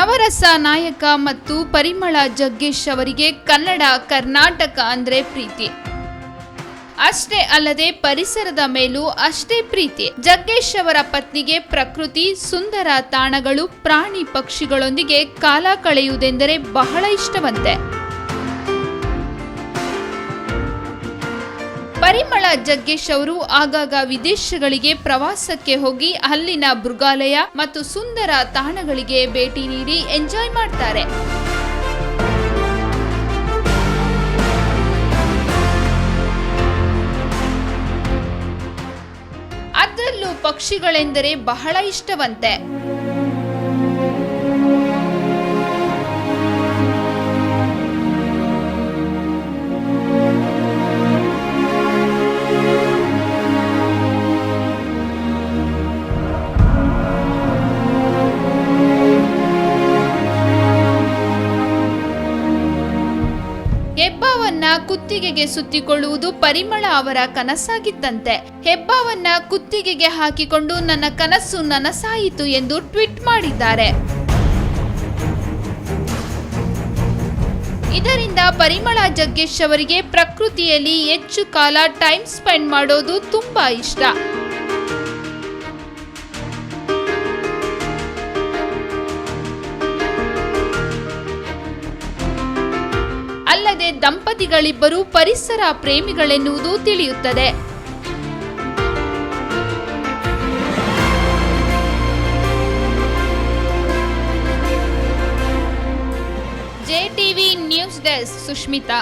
ನವರಸ ನಾಯಕ ಮತ್ತು ಪರಿಮಳ ಜಗ್ಗೇಶ್ ಅವರಿಗೆ ಕನ್ನಡ ಕರ್ನಾಟಕ ಅಂದ್ರೆ ಪ್ರೀತಿ. ಅಷ್ಟೇ ಅಲ್ಲದೆ ಪರಿಸರದ ಮೇಲೂ ಅಷ್ಟೇ ಪ್ರೀತಿ. ಜಗ್ಗೇಶ್ ಅವರ ಪತ್ನಿಗೆ ಪ್ರಕೃತಿ, ಸುಂದರ ತಾಣಗಳು, ಪ್ರಾಣಿ ಪಕ್ಷಿಗಳೊಂದಿಗೆ ಕಾಲ ಕಳೆಯುವುದೆಂದರೆ ಬಹಳ ಇಷ್ಟವಂತೆ. ಪರಿಮಳ ಜಗ್ಗೇಶ್ ಅವರು ಆಗಾಗ ವಿದೇಶಗಳಿಗೆ ಪ್ರವಾಸಕ್ಕೆ ಹೋಗಿ ಅಲ್ಲಿನ ಮೃಗಾಲಯ ಮತ್ತು ಸುಂದರ ತಾಣಗಳಿಗೆ ಭೇಟಿ ನೀಡಿ ಎಂಜಾಯ್ ಮಾಡ್ತಾರೆ. ಅದರಲ್ಲೂ ಪಕ್ಷಿಗಳೆಂದರೆ ಬಹಳ ಇಷ್ಟವಂತೆ. ಹೆಬ್ಬಾವನ್ನ ಕುತ್ತಿಗೆಗೆ ಸುತ್ತಿಕೊಳ್ಳುವುದು ಪರಿಮಳ ಅವರ ಕನಸಾಗಿತ್ತಂತೆ. ಹೆಬ್ಬಾವನ್ನ ಕುತ್ತಿಗೆಗೆ ಹಾಕಿಕೊಂಡು ನನ್ನ ಕನಸು ನನಸಾಯಿತು ಎಂದು ಟ್ವೀಟ್ ಮಾಡಿದ್ದಾರೆ. ಇದರಿಂದ ಪರಿಮಳ ಜಗ್ಗೇಶ್ ಅವರಿಗೆ ಪ್ರಕೃತಿಯಲ್ಲಿ ಹೆಚ್ಚು ಕಾಲ ಟೈಮ್ ಸ್ಪೆಂಡ್ ಮಾಡೋದು ತುಂಬಾ ಇಷ್ಟ. ಅಲ್ಲದೆ ದಂಪತಿಗಳಿಬ್ಬರು ಪರಿಸರ ಪ್ರೇಮಿಗಳೆನ್ನುವುದು ತಿಳಿಯುತ್ತದೆ. JTV news desk, Sushmita.